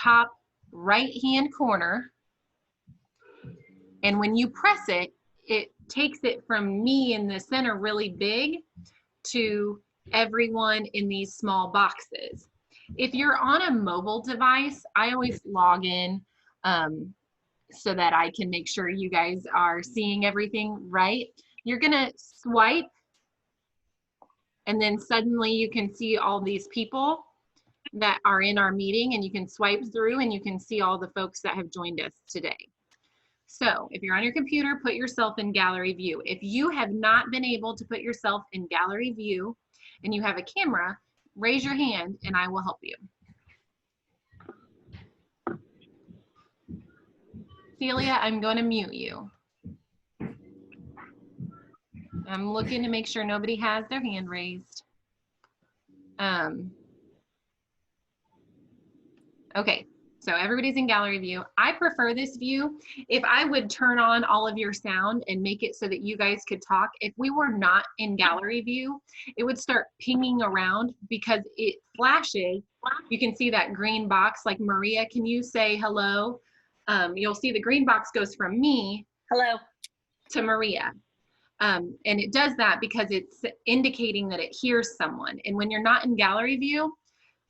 top right-hand corner. And when you press it, it takes it from me in the center really big to everyone in these small boxes. If you're on a mobile device, I always log in so that I can make sure you guys are seeing everything right. You're gonna swipe, and then suddenly you can see all these people that are in our meeting, and you can swipe through and you can see all the folks that have joined us today. So if you're on your computer, put yourself in gallery view. If you have not been able to put yourself in gallery view and you have a camera, raise your hand and I will help you. Celia, I'm going to mute you. I'm looking to make sure nobody has their hand raised. Okay, so everybody's in gallery view. I prefer this view. If I would turn on all of your sound and make it so that you guys could talk, if we were not in gallery view, it would start pinging around because it flashes. You can see that green box, like Maria, can you say hello? You'll see the green box goes from me hello to Maria. And it does that because it's indicating that it hears someone. And when you're not in gallery view,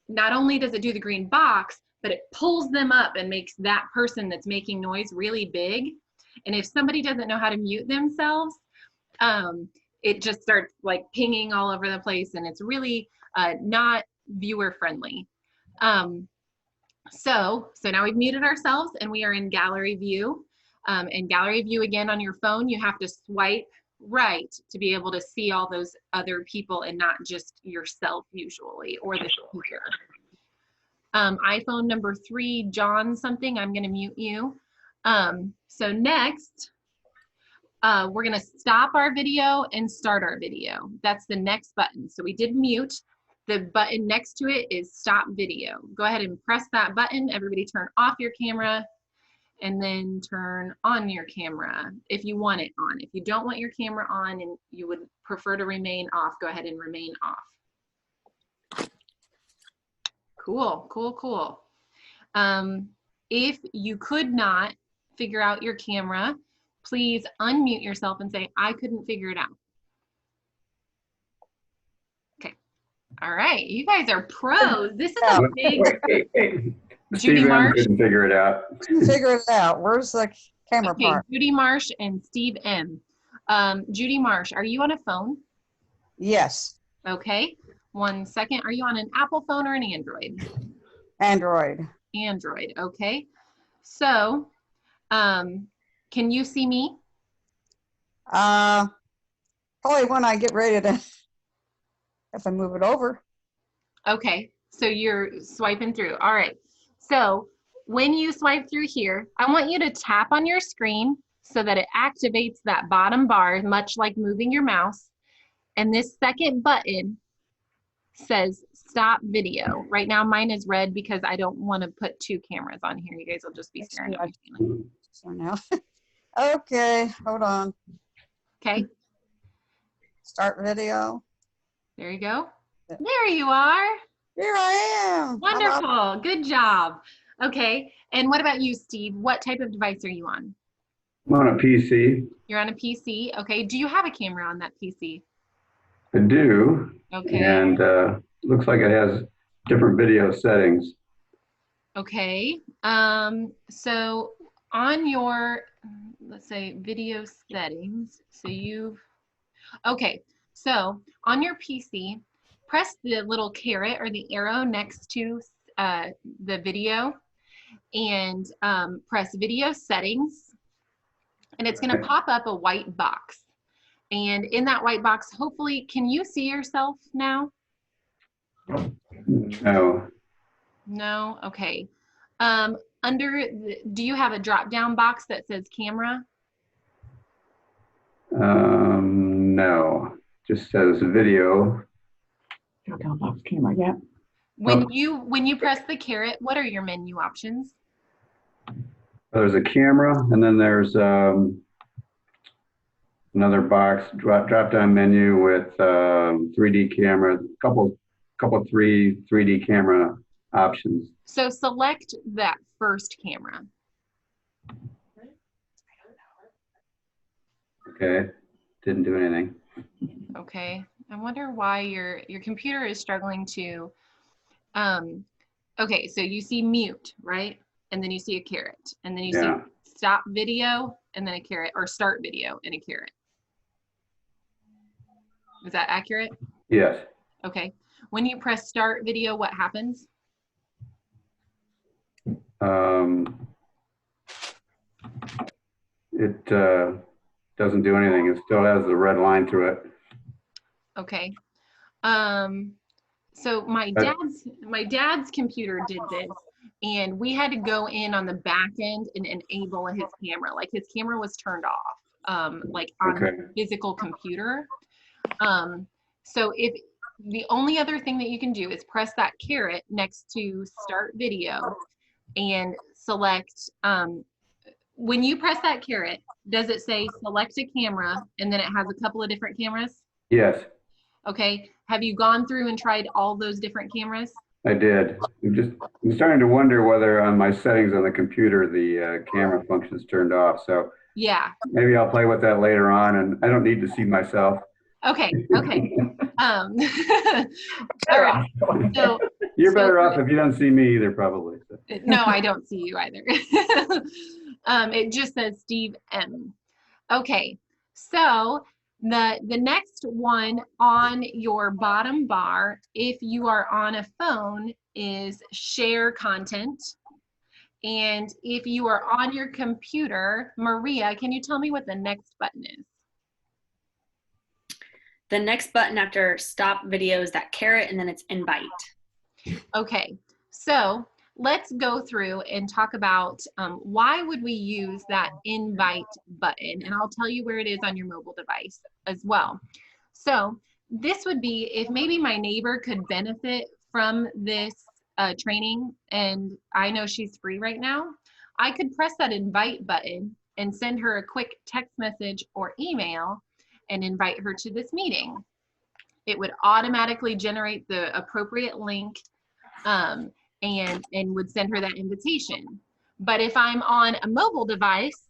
not only does it do the green box, but it pulls them up and makes that person that's making noise really big. And if somebody doesn't know how to mute themselves, it just starts like pinging all over the place, and it's really not viewer friendly. So now we've muted ourselves and we are in gallery view. And gallery view, again, on your phone, you have to swipe right to be able to see all those other people and not just yourself usually, or the speaker. iPhone number 3, John something, I'm going to mute you. So next, we're going to stop our video and start our video. That's the next button. So we did mute. The button next to it is stop video. Go ahead and press that button. Everybody turn off your camera and then turn on your camera if you want it on. If you don't want your camera on and you would prefer to remain off, go ahead and remain off. Cool, cool, cool. If you could not figure out your camera, please unmute yourself and say, I couldn't figure it out. Okay, all right, you guys are pros. This is a big... Wait. Judy Steve Marsh couldn't figure it out. Figure it out. Where's the camera part? Judy Marsh and Steve M. Judy Marsh, are you on a phone? Yes. Okay, 1 second. Are you on an Apple phone or an Android? Android. Android, okay. So, can you see me? Probably when I get ready to, if I move it over. Okay, so you're swiping through. All right. So when you swipe through here, I want you to tap on your screen so that it activates that bottom bar, much like moving your mouse. And this second button says stop video. Right now mine is red because I don't want to put 2 cameras on here. You guys will just be staring at me. So now, okay, hold on. Okay. Start video. There you go. There you are. Here I am. Wonderful. Good job. Okay. And what about you, Steve? What type of device are you on? I'm on a PC. You're on a PC. Okay. Do you have a camera on that PC? I do. Okay. And looks like it has different video settings. Okay. So on your, let's say, video settings, so okay. So on your PC, press the little caret or the arrow next to the video and press video settings, and it's going to pop up a white box. And in that white box, hopefully, can you see yourself now? No. No? Okay. Do you have a drop-down box that says camera? No. Just says video. drop-down box camera, yeah. When you press the caret, what are your menu options? There's a camera, and then there's another box, drop-down menu with 3D camera, couple 3D camera options. So select that first camera. Okay, didn't do anything. Okay, I wonder why your computer is struggling to, okay, so you see mute, right? And then you see a caret, and then you see Yeah, stop video, and then a caret, or start video and a caret. Is that accurate? yes. Okay, when you press start video, what happens? It doesn't do anything. It still has the red line through it. Okay. So my dad's computer did this, and we had to go in on the back end and enable his camera. Like his camera was turned off, like on Okay. the physical computer. So if the only other thing that you can do is press that caret next to start video and select, when you press that caret, does it say select a camera and then it has a couple of different cameras? Yes, Okay, have you gone through and tried all those different cameras? I did. I'm starting to wonder whether on my settings on the computer, the camera function's turned off. So Yeah, maybe I'll play with that later on, and I don't need to see myself. okay, okay. All right, so You're better off if you don't see me either, probably. no, I don't see you either. It just says Steve M. Okay, so the next one on your bottom bar, if you are on a phone, is share content. And if you are on your computer, Maria, can you tell me what the next button is? The next button after stop video is that caret, and then it's invite. Okay, so let's go through and talk about why would we use that invite button, and I'll tell you where it is on your mobile device as well. So this would be if maybe my neighbor could benefit from this training, and I know she's free right now. I could press that invite button and send her a quick text message or email and invite her to this meeting. It would automatically generate the appropriate link and would send her that invitation. But if I'm on a mobile device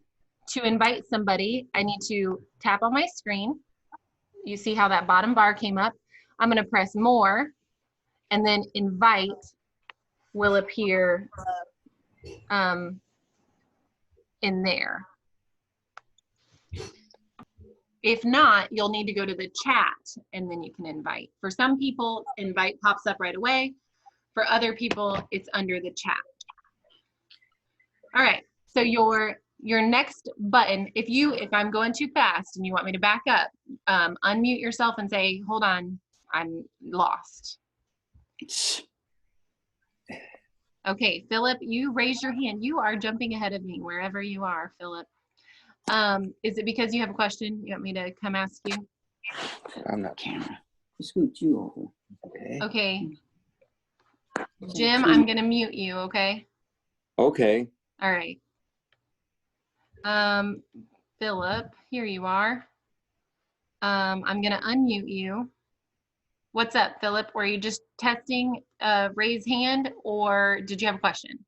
to invite somebody, I need to tap on my screen. You see how that bottom bar came up? I'm gonna press more, and then invite will appear in there. If not, you'll need to go to the chat and then you can invite. For some people, invite pops up right away. For other people, it's under the chat. All right, so your next button, if I'm going too fast and you want me to back up, unmute yourself and say, hold on, I'm lost. Okay, Philip, you raised your hand. You are jumping ahead of me wherever you are, Philip. Is it because you have a question? You want me to come ask you? I'm not camera. Scoot you over. Okay. Okay. Jim, I'm gonna mute you, okay? Okay. All right. Philip, here you are. I'm gonna unmute you. What's up, Philip? Were you just testing raise hand, or did you have a question?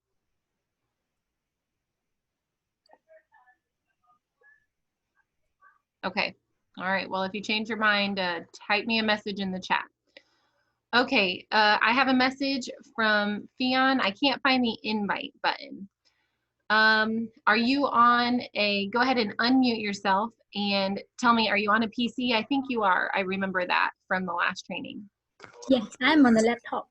Okay. All right. Well, if you change your mind, type me a message in the chat. Okay. I have a message from Fionn. I can't find the invite button. Are you on a, go ahead and unmute yourself and tell me, are you on a PC? I think you are. I remember that from the last training. Yes, I'm on the laptop.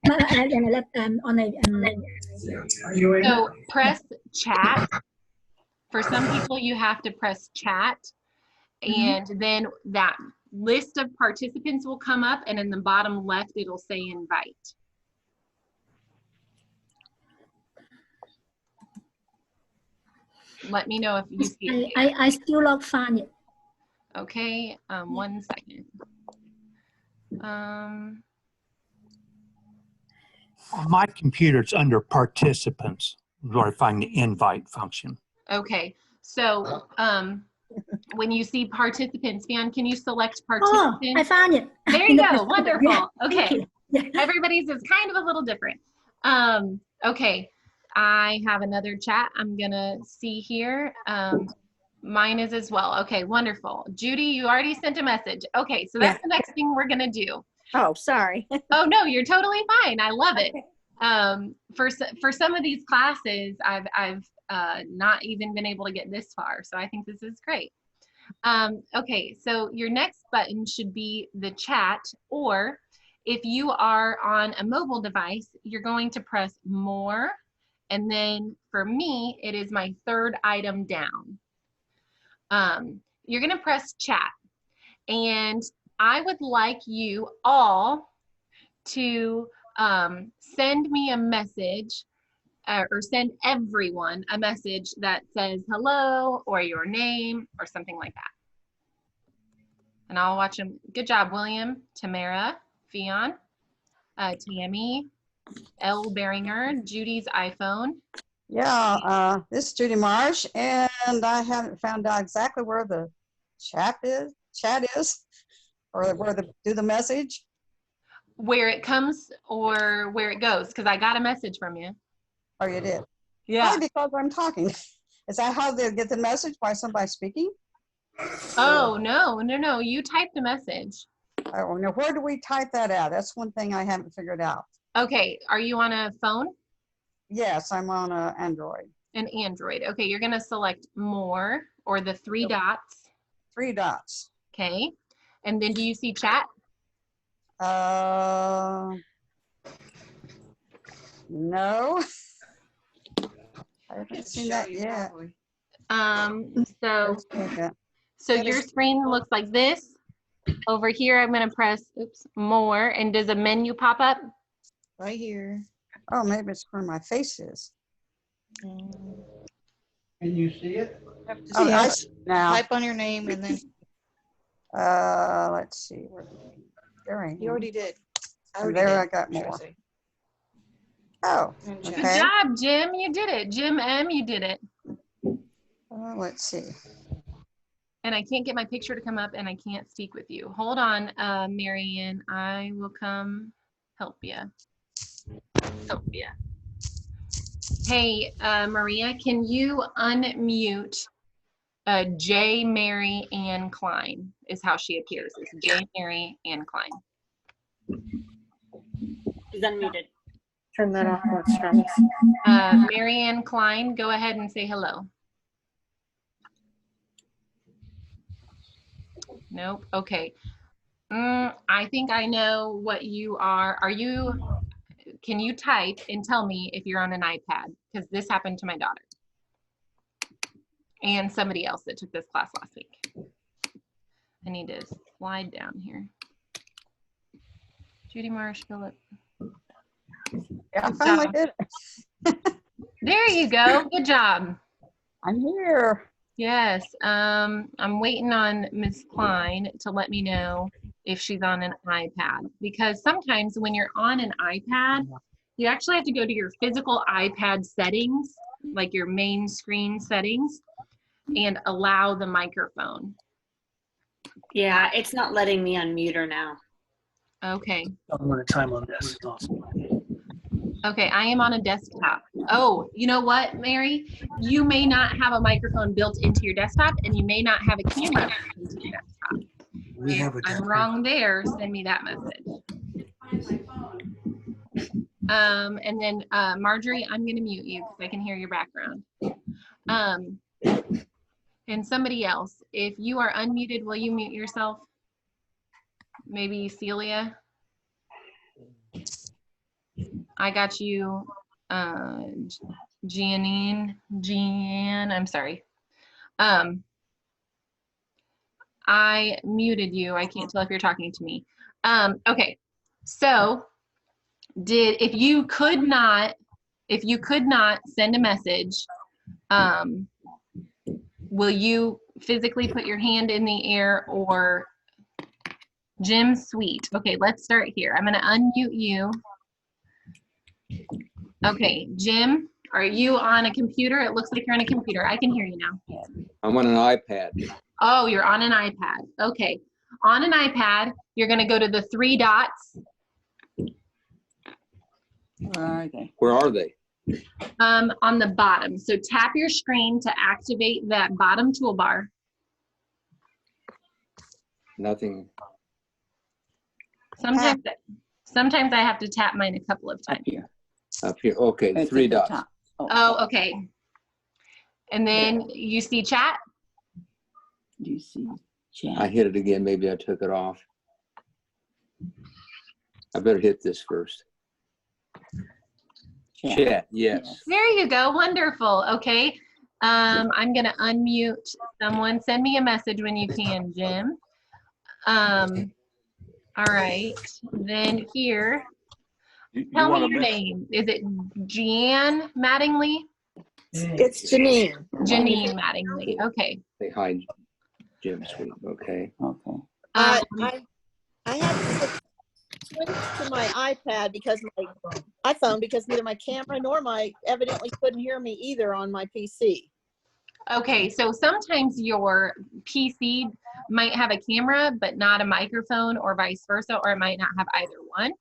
So press chat. For some people, you have to press chat, and then that list of participants will come up, and in the bottom left, it'll say invite. Let me know if you see it. I still not find it. Okay, 1 second. On my computer, it's under participants where I find the invite function. Okay, so when you see participants, Fionn, can you select Oh, participants? I found it. There you go, wonderful. Yeah, Okay, yeah. everybody's is kind of a little different. Okay, I have another chat I'm gonna see here. Mine is as well. Okay, wonderful. Judy, you already sent a message. Okay, so that's the next thing we're gonna do. Oh, sorry. Oh no, you're totally fine. I love it. For some of these classes, I've not even been able to get this far, so I think this is great. Okay, so your next button should be the chat, or if you are on a mobile device, you're going to press more, and then for me, it is my third item down. You're gonna press chat, and I would like you all to send me a message or send everyone a message that says hello or your name or something like that. And I'll watch them. Good job, William, Tamara, Fionn, Tammy, L. Beringer, Judy's iPhone. Yeah, this is Judy Marsh, and I haven't found out exactly where the chat is, or where to do the message. Where it comes or where it goes, because I got a message from you. Oh, you did? Yeah. Probably because I'm talking. Is that how they get the message, by somebody speaking? Oh, no. You typed a message. Oh, now where do we type that out? That's one thing I haven't figured out. Okay, are you on a phone? Yes, I'm on Android. An Android. Okay, you're gonna select more or the three dots. 3 dots. Okay, and then do you see chat? No. I haven't seen that yet. So your screen looks like this. Over here, I'm gonna press, more, and does a menu pop up? Right here. Oh, maybe it's where my face is. Can you see it? Oh, I see now. Type on your name and then. Let's see. You already did. I got more. Oh, okay. Good job, Jim. You did it. Jim M, you did it. Let's see. And I can't get my picture to come up, and I can't speak with you. Hold on, Marianne. I will come help you. Hey, Maria, can you unmute J. Mary Ann Klein is how she appears. It's J. Mary Ann Klein. She's unmuted. Turn that off once, Travis. Mary Ann Klein, go ahead and say hello. Nope. Okay. I think I know what you are. Can you type and tell me if you're on an iPad? Because this happened to my daughter and somebody else that took this class last week. I need to slide down here. Judy Marsh, Philip. Yeah, I finally did it. There you go. Good job. I'm here. Yes. I'm waiting on Ms. Klein to let me know if she's on an iPad, because sometimes when you're on an iPad, you actually have to go to your physical iPad settings, like your main screen settings, and allow the microphone. Yeah, it's not letting me unmute her now. Okay. I'm going to time on this. Awesome. Okay, I am on a desktop. Oh, you know what, Mary? You may not have a microphone built into your desktop, and you may not have a camera built into your desktop. If I'm wrong there, send me that message. And then Marjorie, I'm gonna mute you because I can hear your background. And somebody else, if you are unmuted, will you mute yourself? Maybe Celia? I got you, Jeanne, I'm sorry. I muted you. I can't tell if you're talking to me. Okay, so if you could not send a message, will you physically put your hand in the air, or Jim Sweet? Okay, let's start here. I'm gonna unmute you. Okay, Jim, are you on a computer? It looks like you're on a computer. I can hear you now. I'm on an iPad. Oh, you're on an iPad. Okay. On an iPad, you're going to go to the 3 dots. Where are they? Where are they? On the bottom. So tap your screen to activate that bottom toolbar. Nothing Sometimes I have to tap mine a couple of Up times. here. up here. Okay, It's three at the dots. top. Oh, okay. And then you see chat. Do you see chat? I hit it again. Maybe I took it off. I better hit this first. Chat, yes. There you go. Wonderful. Okay. I'm going to unmute someone. Send me a message when you can, Jim. All right. Then here, tell me your name. Is it Jan Mattingly? It's Janine. Janine Mattingly. Okay. Say hi, Jim Sweet. Okay. Okay. I had to switch to my iPad because my iPhone, because neither my camera nor my evidently couldn't hear me either on my PC. Okay, so sometimes your PC might have a camera but not a microphone, or vice versa, or it might not have either one.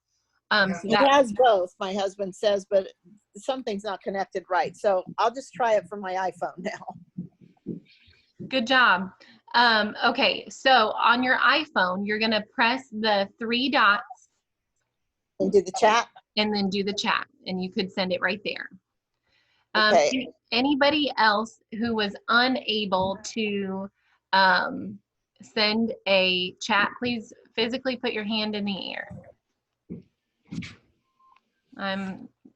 So It has both, my husband says, but something's not connected right. So I'll just try it from my iPhone now. good job. Okay, so on your iPhone, you're gonna press the 3 dots And do the chat. and then do the chat, and you could send it right there. Okay. Anybody else who was unable to send a chat, please physically put your hand in the air.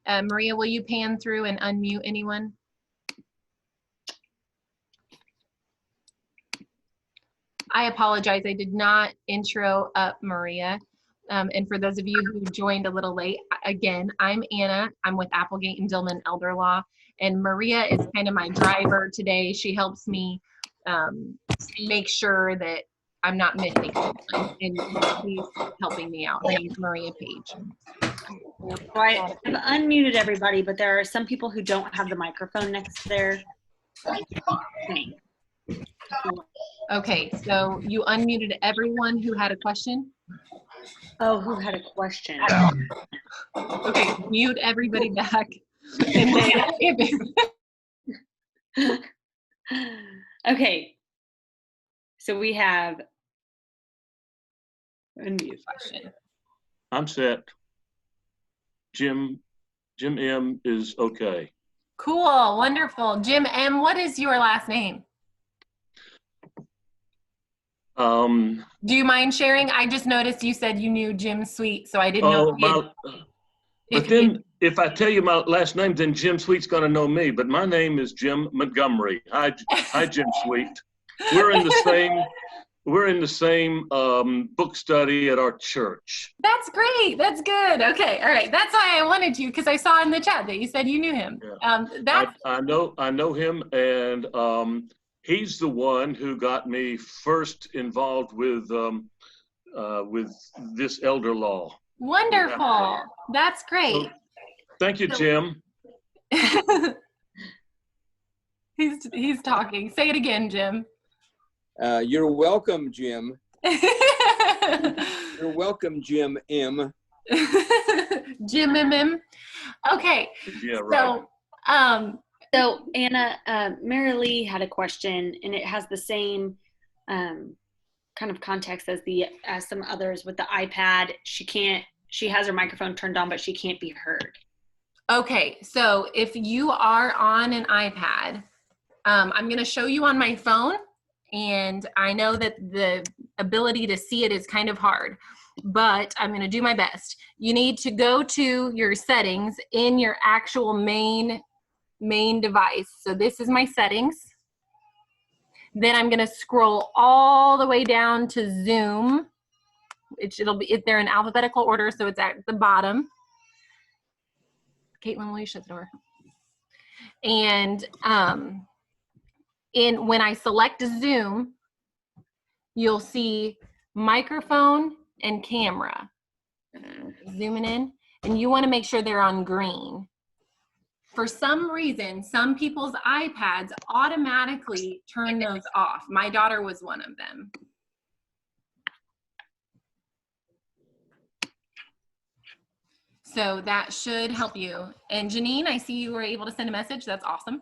Maria, will you pan through and unmute anyone? I apologize, I did not intro up Maria. And for those of you who joined a little late, again, I'm Anna. I'm with Applegate and Dillman Elder Law. And Maria is kind of my driver today. She helps me make sure that I'm not missing anyone. And she's helping me out. Her name's Maria Page. So I've unmuted everybody, but there are some people who don't have the microphone next to their name. Okay, so you unmuted everyone who had a question? Oh, who had a question? Okay, mute everybody back. And then, Okay, so we have unmute question. I'm set. Jim M is okay. Cool, wonderful. Jim M, what is your last name? Do you mind sharing? I just noticed you said you knew Jim Sweet, so I didn't know. But then if I tell you my last name, then Jim Sweet's gonna know me, but my name is Jim Montgomery. Hi, Jim Sweet. We're in the same book study at our church. That's great. That's good. Okay. All right. That's why I wanted to, because I saw in the chat that you said you knew him. Yeah. I know him, and he's the one who got me first involved with this elder law. Wonderful. That's great. So, thank you, Jim. He's talking. Say it again, Jim. You're welcome, Jim. You're welcome, Jim M. Jim M. Okay. Yeah, right. So Anna, Mary Lee had a question, and it has the same kind of context as some others with the iPad. She has her microphone turned on, but she can't be heard. Okay, so if you are on an iPad, I'm going to show you on my phone, and I know that the ability to see it is kind of hard, but I'm going to do my best. You need to go to your settings in your actual main device. So this is my settings. Then I'm going to scroll all the way down to Zoom. They're in alphabetical order, so it's at the bottom. Caitlin, will you shut the door? And when I select Zoom, you'll see microphone and camera. Zooming in, and you want to make sure they're on green. For some reason, some people's iPads automatically turn those off. My daughter was one of them. So that should help you. And Janine, I see you were able to send a message. That's awesome.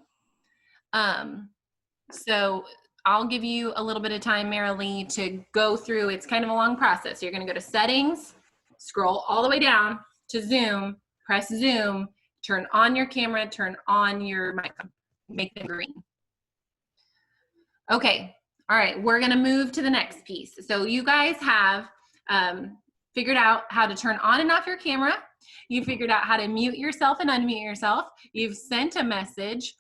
So I'll give you a little bit of time, Marilee, to go through. It's kind of a long process. You're going to go to settings, scroll all the way down to Zoom, press Zoom, turn on your camera, turn on your microphone, make them green. Okay. All right. We're going to move to the next piece. So you guys have figured out how to turn on and off your camera. You figured out how to mute yourself and unmute yourself. You've sent a message.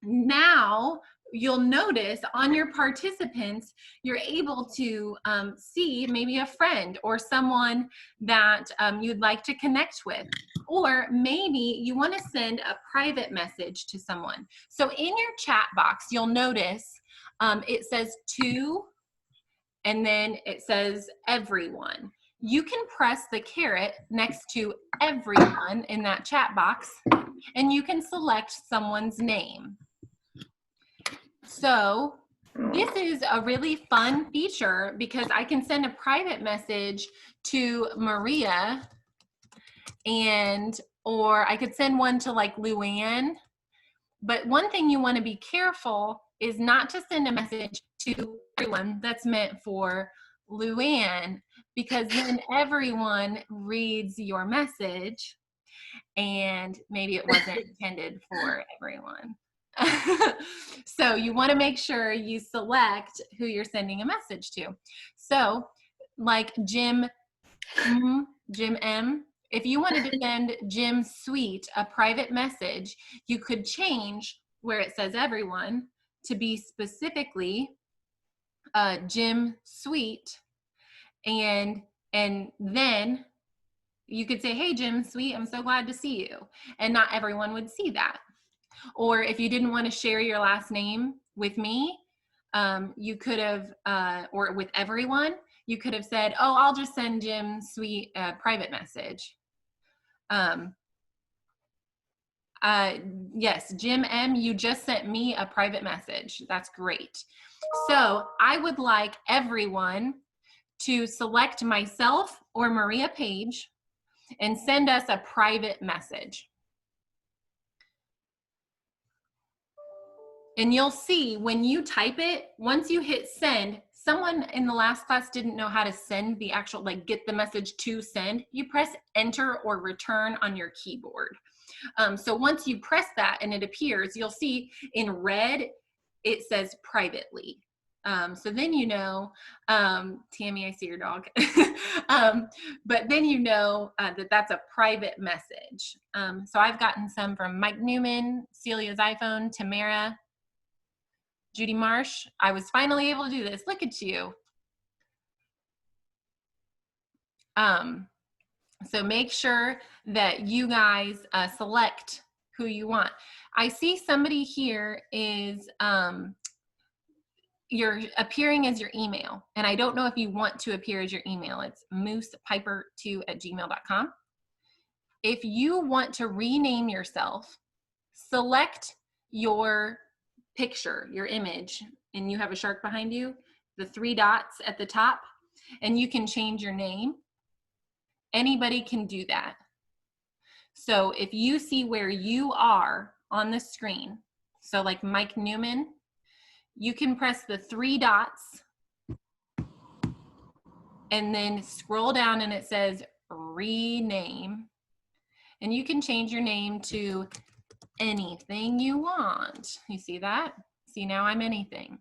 Now you'll notice on your participants, you're able to see maybe a friend or someone that you'd like to connect with. Or maybe you want to send a private message to someone. So in your chat box, you'll notice it says to, and then it says everyone. You can press the caret next to everyone in that chat box, and you can select someone's name. So this is a really fun feature because I can send a private message to Maria, or I could send one to like Luann. But one thing you want to be careful is not to send a message to everyone that's meant for Luann, because then everyone reads your message and maybe it wasn't intended for everyone. So you want to make sure you select who you're sending a message to. So like Jim M, if you wanted to send Jim Sweet a private message, you could change where it says everyone to be specifically Jim Sweet, and then you could say, hey Jim Sweet, I'm so glad to see you, and not everyone would see that. Or if you didn't want to share your last name with me, you could have, or with everyone, you could have said, oh, I'll just send Jim Sweet a private message. Yes, Jim M, you just sent me a private message. That's great. So I would like everyone to select myself or Maria Page and send us a private message. And you'll see when you type it, once you hit send, someone in the last class didn't know how to send the actual, like get the message to send. You press enter or return on your keyboard. So once you press that and it appears, you'll see in red, it says privately. So then you know, Tammy, I see your dog. But then you know that that's a private message. So I've gotten some from Mike Newman, Celia's iPhone, Tamara, Judy Marsh. I was finally able to do this. Look at you. So make sure that you guys select who you want. I see somebody here is you're appearing as your email, and I don't know if you want to appear as your email. It's moosepiper2@gmail.com. If you want to rename yourself, select your picture, your image, and you have a shark behind you, the 3 dots at the top, and you can change your name. Anybody can do that. So if you see where you are on the screen, so like Mike Newman, you can press the 3 dots and then scroll down and it says rename. And you can change your name to anything you want. You see that? See, now I'm anything.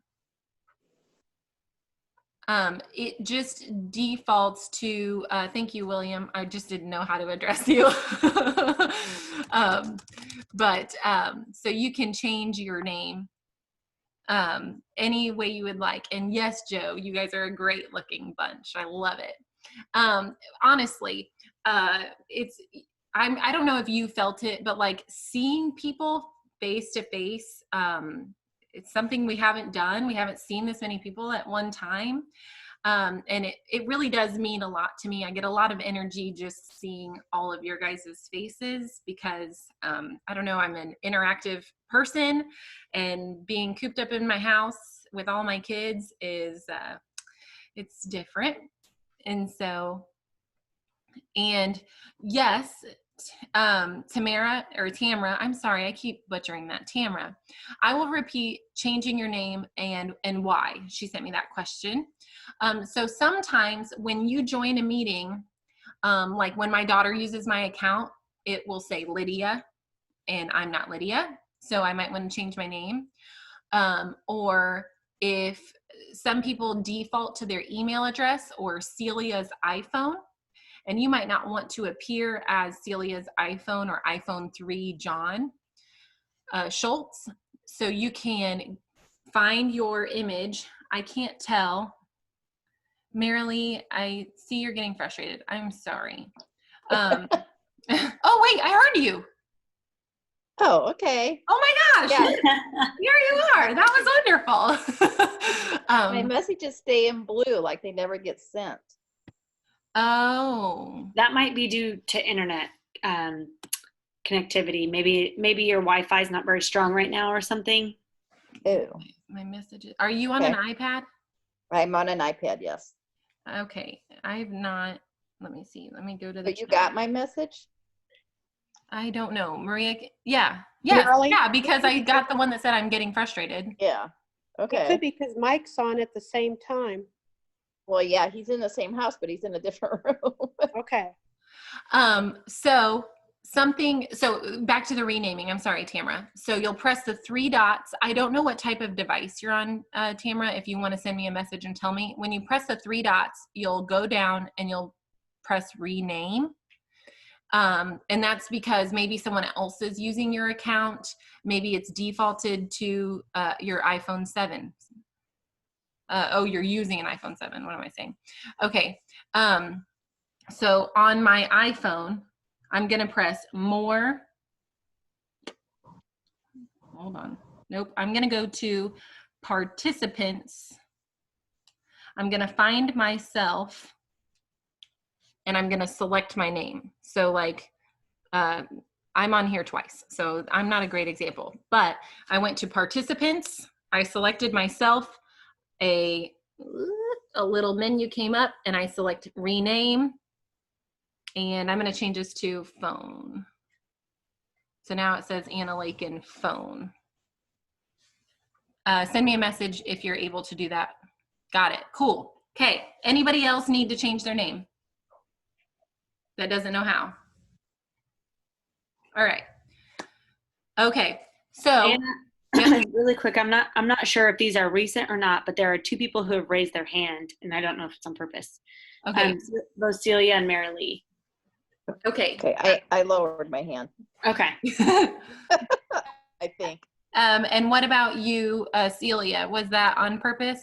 It just defaults to, thank you, William. I just didn't know how to address you. So you can change your name any way you would like. And yes, Joe, you guys are a great looking bunch. I love it. Honestly, I don't know if you felt it, but like seeing people face to face, it's something we haven't done. We haven't seen this many people at one time. And it really does mean a lot to me. I get a lot of energy just seeing all of your guys' faces because, I don't know, I'm an interactive person, and being cooped up in my house with all my kids is, it's different. And so And yes, Tamara, I'm sorry, I keep butchering that. Tamara, I will repeat changing your name and why. She sent me that question. So sometimes when you join a meeting, like when my daughter uses my account, it will say Lydia, and I'm not Lydia, so I might want to change my name. Or if some people default to their email address or Celia's iPhone, and you might not want to appear as Celia's iPhone or iPhone 3 John Schultz. So you can find your image. I can't tell. Marilee, I see you're getting frustrated. I'm sorry. Oh, wait, I heard you. Oh, okay. Oh my gosh. Yeah. Here you are. That was wonderful. My messages stay in blue, like they never get sent. Oh. That might be due to internet connectivity. Maybe your Wi-Fi is not very strong right now or something. Ew. My messages. Are you on an iPad? I'm on an iPad, yes. Okay. I've not. Let me see. Let me go to the But you got my message? I don't know. Maria, yeah. Yeah, because I got the one that said I'm getting frustrated. Yeah. Okay. It could be because Mike's on at the same time. Well, yeah, he's in the same house, but he's in a different room. Okay. So back to the renaming. I'm sorry, Tamara. So you'll press the 3 dots. I don't know what type of device you're on, Tamara, if you want to send me a message and tell me. When you press the 3 dots, you'll go down and you'll press rename. And that's because maybe someone else is using your account. Maybe it's defaulted to your iPhone 7. You're using an iPhone 7. What am I saying? Okay. So on my iPhone, I'm going to press more. Hold on. Nope. I'm going to go to participants. I'm going to find myself. And I'm going to select my name. So like, I'm on here twice, so I'm not a great example, but I went to participants. I selected myself. A little menu came up and I select rename. And I'm going to change this to phone. So now it says Anna Lakin phone. Send me a message if you're able to do that. Got it. Cool. Okay. Anybody else need to change their name that doesn't know how? All right. Okay. So Anna, really quick, I'm not sure if these are recent or not, but there are 2 people who have raised their hand, and I don't know if it's on purpose. Okay. Both Celia and Marilee. Okay. Okay, I lowered my hand. Okay. I think. And what about you, Celia? Was that on purpose?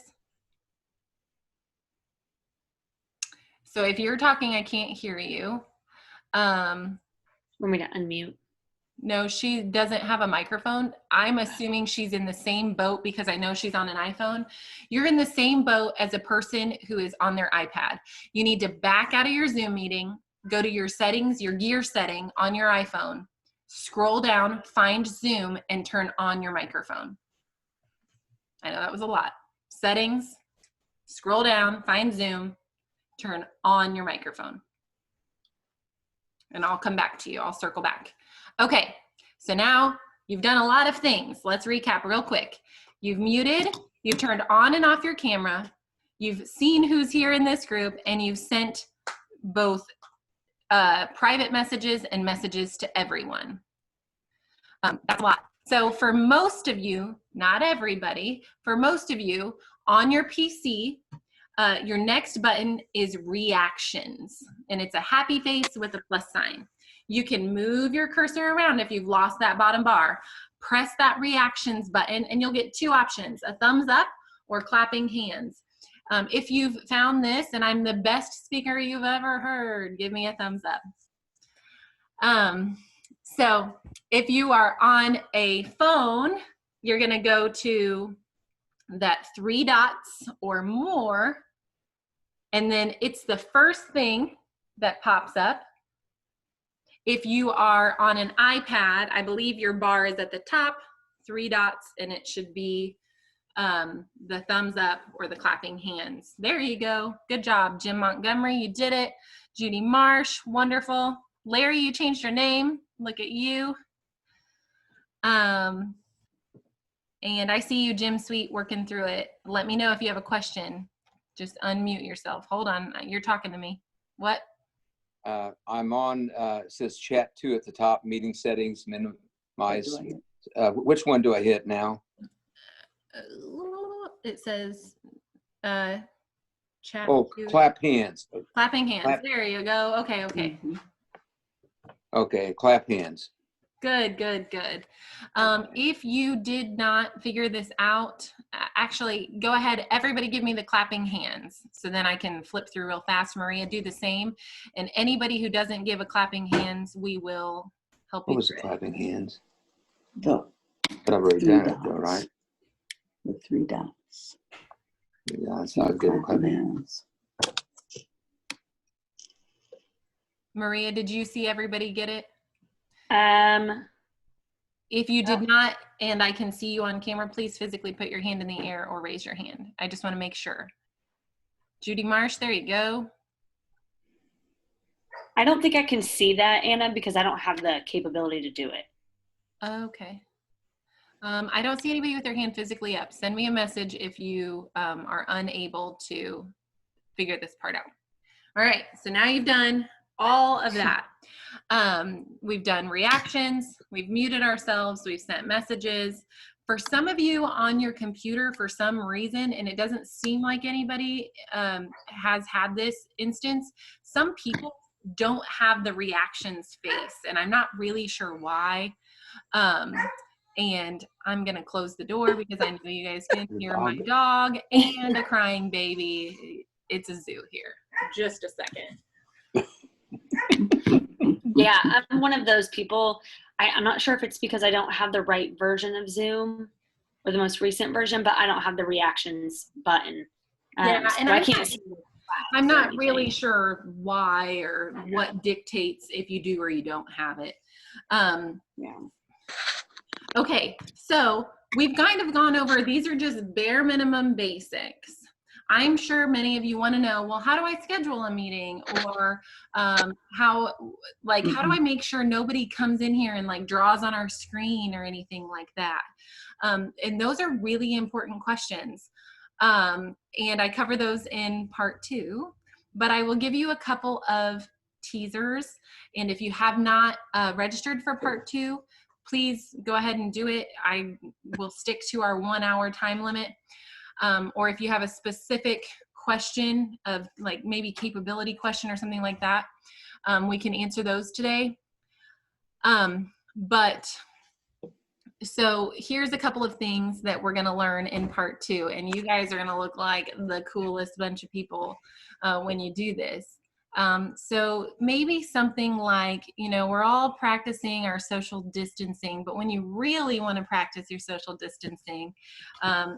So if you're talking, I can't hear you. Want me to unmute? No, she doesn't have a microphone. I'm assuming she's in the same boat because I know she's on an iPhone. You're in the same boat as a person who is on their iPad. You need to back out of your Zoom meeting, go to your settings, your gear setting on your iPhone, scroll down, find Zoom, and turn on your microphone. I know that was a lot. Settings, scroll down, find Zoom, turn on your microphone. And I'll come back to you. I'll circle back. Okay, so now you've done a lot of things. Let's recap real quick. You've muted, you've turned on and off your camera, you've seen who's here in this group, and you've sent both private messages and messages to everyone. That's a lot. So for most of you, not everybody, for most of you on your PC, your next button is reactions, and it's a happy face with a plus sign. You can move your cursor around if you've lost that bottom bar. Press that reactions button and you'll get 2 options, a thumbs up or clapping hands. If you've found this and I'm the best speaker you've ever heard, give me a thumbs up. So if you are on a phone, you're gonna go to that 3 dots or more, and then it's the first thing that pops up. If you are on an iPad, I believe your bar is at the top, 3 dots, and it should be the thumbs up or the clapping hands. There you go. Good job, Jim Montgomery. You did it. Judy Marsh, wonderful. Larry, you changed your name. Look at you. And I see you, Jim Sweet, working through it. Let me know if you have a question. Just unmute yourself. Hold on. You're talking to me. What? I'm on, it says chat 2 at the top, meeting settings, minimize. Which one do I hit now? It says chat. Oh, clap hands. Clapping hands. Clap. There you go. Okay, okay. Okay, clap hands. Good, good, good. If you did not figure this out, actually go ahead, everybody give me the clapping hands. So then I can flip through real fast. Maria, do the same. And anybody who doesn't give a clapping hands, we will help you. What was the clapping hands? Go. But I've already done it though, right? The 3 dots. Yeah, that's not good. Clapping hands. Maria, did you see everybody get it? If you did not, and I can see you on camera, please physically put your hand in the air or raise your hand. I just want to make sure. Judy Marsh, there you go. I don't think I can see that, Anna, because I don't have the capability to do it. Okay. I don't see anybody with their hand physically up. Send me a message if you are unable to figure this part out. All right, so now you've done all of that. We've done reactions, we've muted ourselves, we've sent messages. For some of you on your computer, for some reason, and it doesn't seem like anybody has had this instance, some people don't have the reactions face, and I'm not really sure why. And I'm gonna close the door because I know you guys can hear my dog and a crying baby. It's a zoo here. Just a second. Yeah, I'm one of those people. I'm not sure if it's because I don't have the right version of Zoom or the most recent version, but I don't have the reactions button. Yeah, so and I can't see. I'm not really sure why or what dictates if you do or you don't have it. Yeah. Okay, so we've kind of gone over, these are just bare minimum basics. I'm sure many of you want to know, well, how do I schedule a meeting? Or how do I make sure nobody comes in here and like draws on our screen or anything like that? And those are really important questions. And I cover those in part 2, but I will give you a couple of teasers. And if you have not registered for part 2, please go ahead and do it. I will stick to our 1-hour time limit. Or if you have a specific question of like maybe capability question or something like that, we can answer those today. So here's a couple of things that we're going to learn in part 2, and you guys are going to look like the coolest bunch of people when you do this. So maybe something like, you know, we're all practicing our social distancing, but when you really want to practice your social distancing,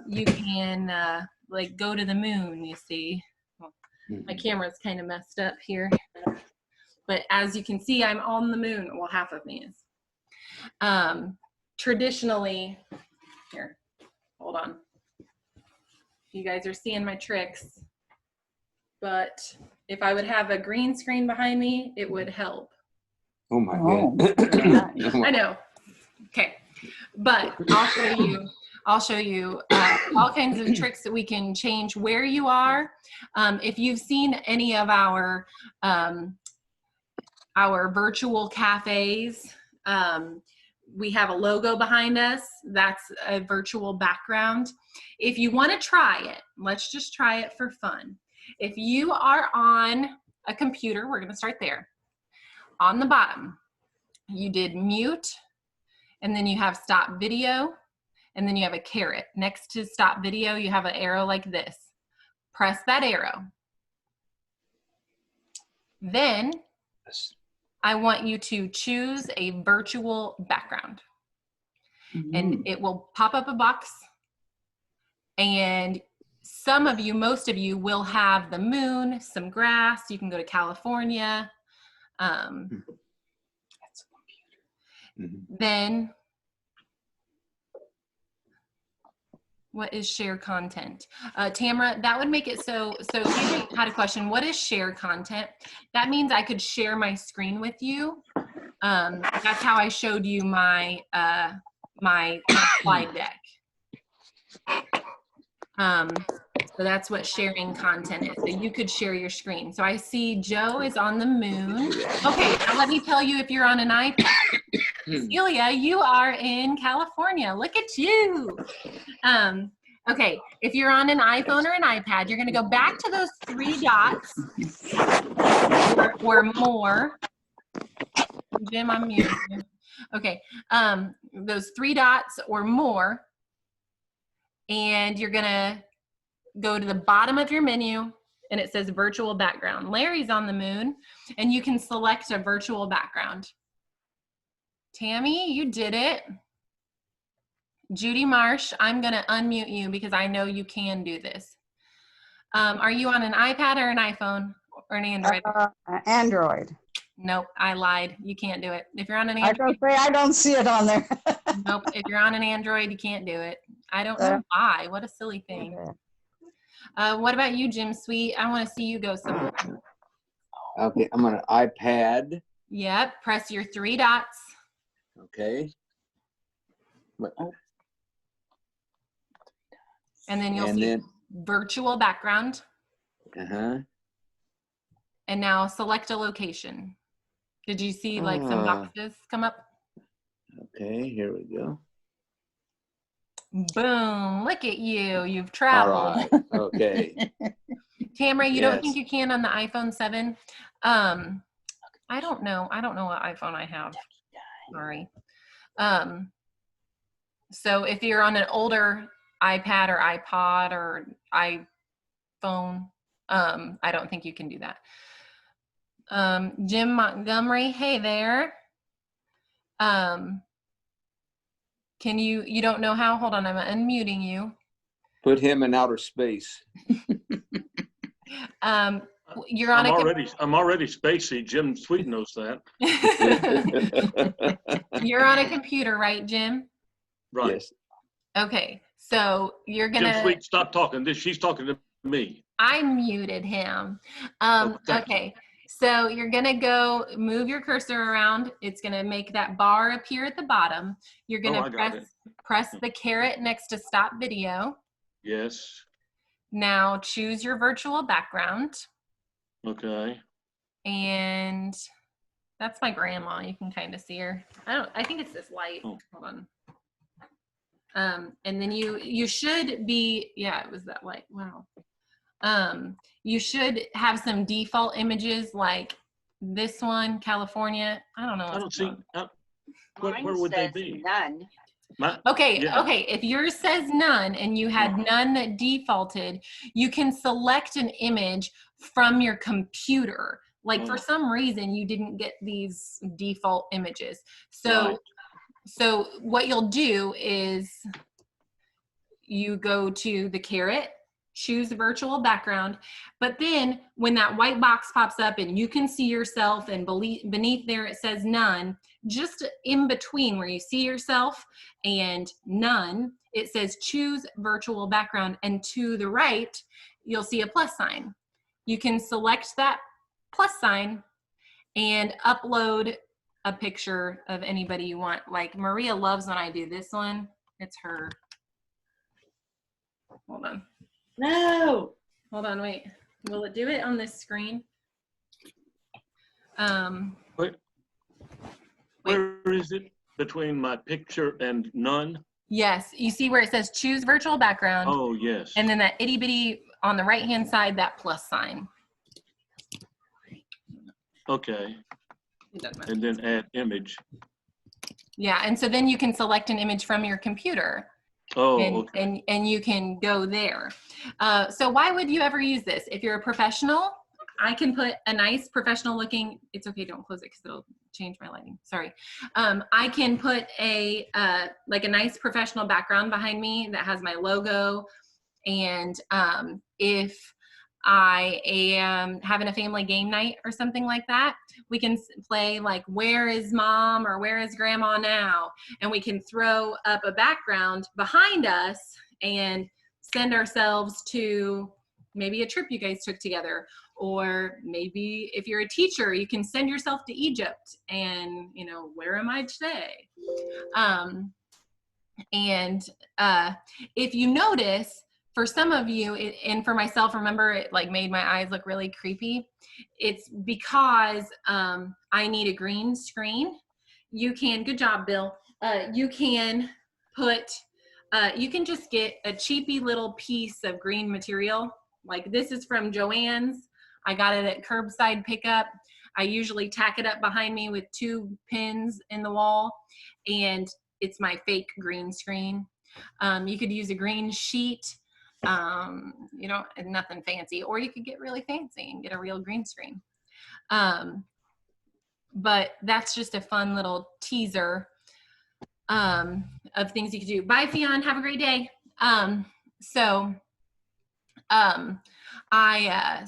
you can like go to the moon, you see. Well, my camera's kind of messed up here, but as you can see, I'm on the moon. Well, half of me is. Traditionally, here, hold on. You guys are seeing my tricks, but if I would have a green screen behind me, it would help. Oh my God. I know. Okay, but I'll show you all kinds of tricks that we can change where you are. If you've seen any of our virtual cafes, we have a logo behind us. That's a virtual background. If you want to try it, let's just try it for fun. If you are on a computer, we're going to start there. On the bottom, you did mute, and then you have stop video, and then you have a caret. Next to stop video, you have an arrow like this. Press that arrow. Then I want you to choose a virtual background. And it will pop up a box, and some of you, most of you will have the moon, some grass. You can go to California. That's a computer. Then What is share content? Tamara, that would make it so you had a question. What is share content? That means I could share my screen with you. That's how I showed you my my slide deck. So that's what sharing content is. So you could share your screen. So I see Joe is on the moon. Okay, now let me tell you if you're on an iPad. Celia, you are in California. Look at you. Okay, if you're on an iPhone or an iPad, you're going to go back to those 3 dots or more. Jim, I'm muting you. Okay, those 3 dots or more, and you're going to go to the bottom of your menu, and it says virtual background. Larry's on the moon, and you can select a virtual background. Tammy, you did it. Judy Marsh, I'm going to unmute you because I know you can do this. Are you on an iPad or an iPhone or an Android? Android. Nope, I lied. You can't do it. If you're on an I Android, don't say I don't see it on there. nope. If you're on an Android, you can't do it. I don't know why. What a silly thing. What about you, Jim Sweet? I want to see you go somewhere. Okay, I'm on an iPad. Yep. Press your 3 dots. Okay. And then you'll see virtual background. Uh-huh. And now select a location. Did you see like some boxes come up? Okay, here we go. Boom, look at you. You've traveled. All right. Okay. Tamara, you don't Yes. think you can on the iPhone 7? I don't know. I don't know what iPhone I have. Sorry. So if you're on an older iPad or iPod or iPhone, I don't think you can do that. Jim Montgomery, hey there. Can you don't know how? Hold on, I'm unmuting you. Put him in outer space. You're on I'm already spacey. Jim Sweet knows that. You're on a computer, right, Jim? Right. Yes. Okay, so you're gonna. Jim Sweet, stop talking. She's talking to me. I muted him. Thank Okay, so you're gonna go move your cursor around. It's gonna make that bar appear at the bottom. You're gonna press the caret next to stop video. Yes. Now choose your virtual background. Okay. And that's my grandma. You can kind of see her. I think it's this light. Oh. Hold on. And then you should be, yeah, it was that light. Wow. You should have some default images like this one, California. I don't know. I don't see. Where would they be? None. Okay, okay. If yours says none and you had none that defaulted, you can select an image from your computer. Like for some reason you didn't get these default images. So so what you'll do is you go to the caret, choose virtual background, but then when that white box pops up and you can see yourself and beneath there it says none, just in between where you see yourself and none, it says choose virtual background, and to the right you'll see a plus sign. You can select that plus sign and upload a picture of anybody you want. Like Maria loves when I do this one. It's her. Hold on. No. Hold on, wait. Will it do it on this screen? Wait. Where is it between my picture and none? Yes, you see where it says choose virtual background. Oh, yes. And then that itty bitty on the right hand side, that plus sign. Okay. And then add image. Yeah, and so then you can select an image from your computer. Oh, and, okay. and you can go there. So why would you ever use this? If you're a professional, I can put a nice professional looking, it's okay, don't close it because it'll change my lighting, sorry. I can put a like a nice professional background behind me that has my logo. And if I am having a family game night or something like that, we can play like where is mom or where is grandma now, and we can throw up a background behind us and send ourselves to maybe a trip you guys took together. Or maybe if you're a teacher, you can send yourself to Egypt and, you know, where am I today? If you notice, for some of you, and for myself, remember it like made my eyes look really creepy. It's because I need a green screen. You can, good job, Bill. You can put, you can just get a cheapy little piece of green material. Like this is from Joann's. I got it at curbside pickup. I usually tack it up behind me with 2 pins in the wall, and it's my fake green screen. You could use a green sheet, you know, nothing fancy, or you could get really fancy and get a real green screen. But that's just a fun little teaser of things you could do. Bye, Fionn, have a great day.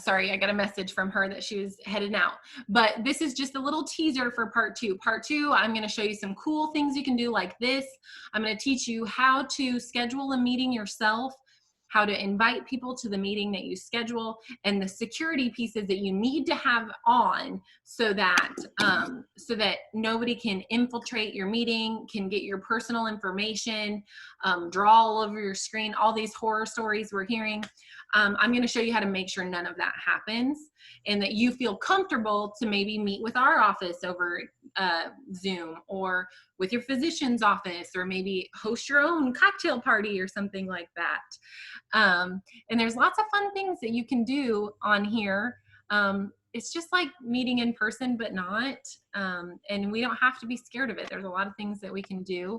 Sorry, I got a message from her that she was headed out. But this is just a little teaser for part 2. Part 2, I'm going to show you some cool things you can do like this. I'm going to teach you how to schedule a meeting yourself, how to invite people to the meeting that you schedule, and the security pieces that you need to have on so that nobody can infiltrate your meeting, can get your personal information, draw all over your screen, all these horror stories we're hearing. I'm going to show you how to make sure none of that happens, and that you feel comfortable to maybe meet with our office over Zoom, or with your physician's office, or maybe host your own cocktail party or something like that. And there's lots of fun things that you can do on here. It's just like meeting in person, but not. And we don't have to be scared of it. There's a lot of things that we can do.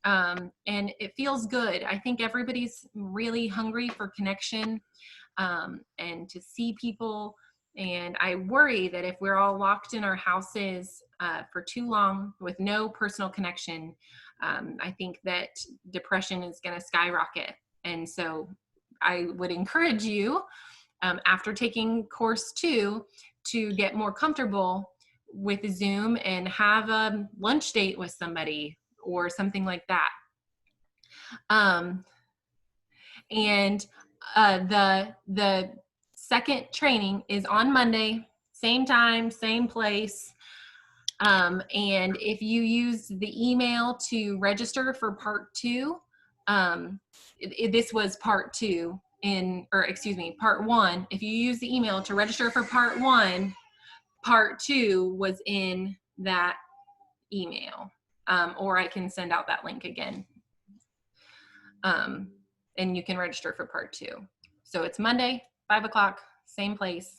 And it feels good. I think everybody's really hungry for connection and to see people. And I worry that if we're all locked in our houses for too long with no personal connection, I think that depression is going to skyrocket. And so I would encourage you, after taking course 2, to get more comfortable with Zoom and have a lunch date with somebody or something like that. The second training is on Monday, same time, same place. And if you use the email to register for part 2, this was part 2 part 1. If you use the email to register for part 1, part 2 was in that email. Or I can send out that link again. And you can register for part 2. So it's Monday, 5 o'clock, same place.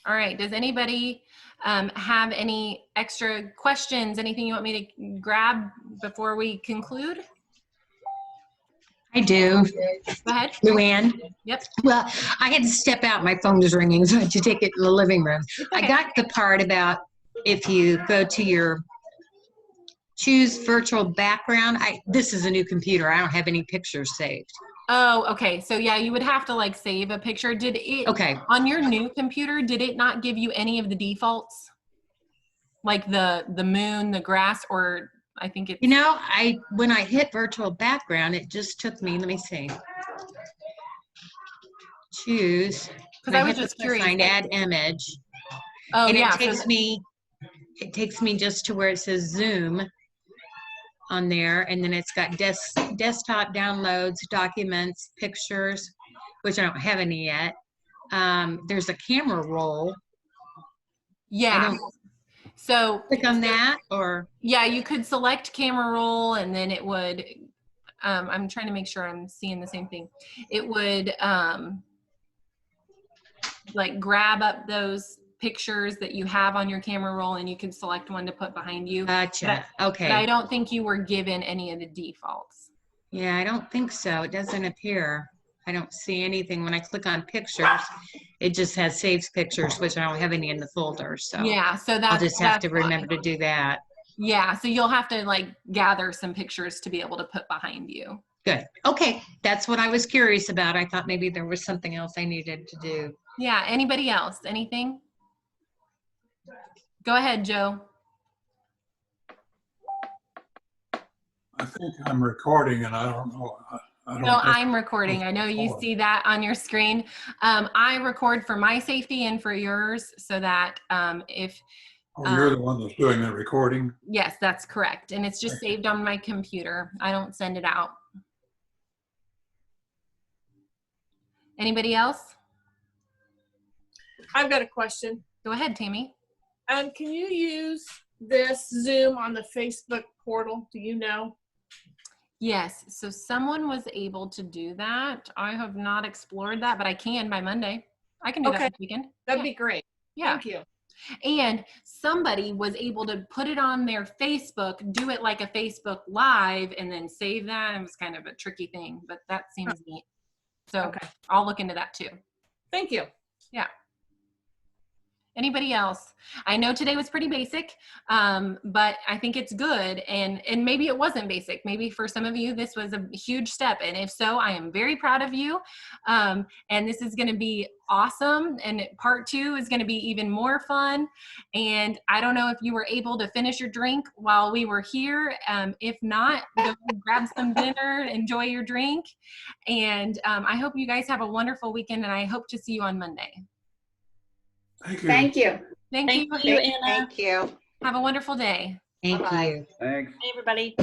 All right, does anybody have any extra questions? Anything you want me to grab before we conclude? I do. Go ahead. Luann? Yep. Well, I had to step out. My phone was ringing, so I had to take it in the living room. Okay. I got the part about if you go to your choose virtual background. This is a new computer. I don't have any pictures saved. Oh, okay. So yeah, you would have to like save a picture. Did it, okay, on your new computer, did it not give you any of the defaults? Like the moon, the grass, or I think it's... You know, when I hit virtual background, it just took me, let me see. Choose. Because I was just curious. Find add image. Oh, and yeah. It takes me just to where it says Zoom on there, and then it's got desktop downloads, documents, pictures, which I don't have any yet. There's a camera roll. Yeah. So click on that, or yeah, you could select camera roll, and then it would. I'm trying to make sure I'm seeing the same thing. It would like grab up those pictures that you have on your camera roll, and you can select one to put behind you. Gotcha. Okay. But I don't think you were given any of the defaults. Yeah, I don't think so. It doesn't appear. I don't see anything. When I click on pictures, it just has saved pictures, which I don't have any in the folder. So yeah, so I'll just have to remember to do that. Yeah, so you'll have to like gather some pictures to be able to put behind you. Good. Okay, that's what I was curious about. I thought maybe there was something else I needed to do. Yeah, anybody else? Anything? Go ahead, Joe. I think I'm recording and I don't know. I don't No, think- I'm recording. I know you see that on your screen. I record for my safety and for yours so that if Oh, you're the one that's doing the recording? yes, that's correct. And it's just saved on my computer. I don't send it out. Anybody else? I've got a question. Go ahead, Tammy. Can you use this Zoom on the Facebook portal? Do you know? Yes, so someone was able to do that. I have not explored that, but I can by Monday. I can do that this weekend. That'd be great. Yeah. Thank you. And somebody was able to put it on their Facebook, do it like a Facebook Live, and then save that. It was kind of a tricky thing, but that seems neat. So I'll look into that too. Thank you. Yeah. Anybody else? I know today was pretty basic, but I think it's good. And maybe it wasn't basic. Maybe for some of you, this was a huge step. And if so, I am very proud of you. And this is going to be awesome. And part 2 is going to be even more fun. And I don't know if you were able to finish your drink while we were here. If not, go grab some dinner, enjoy your drink. And I hope you guys have a wonderful weekend. And I hope to see you on Monday. Thank you. Thank you. Thank you, Anna. Thank you. Have a wonderful day. Thank you. Thanks. Hey, everybody.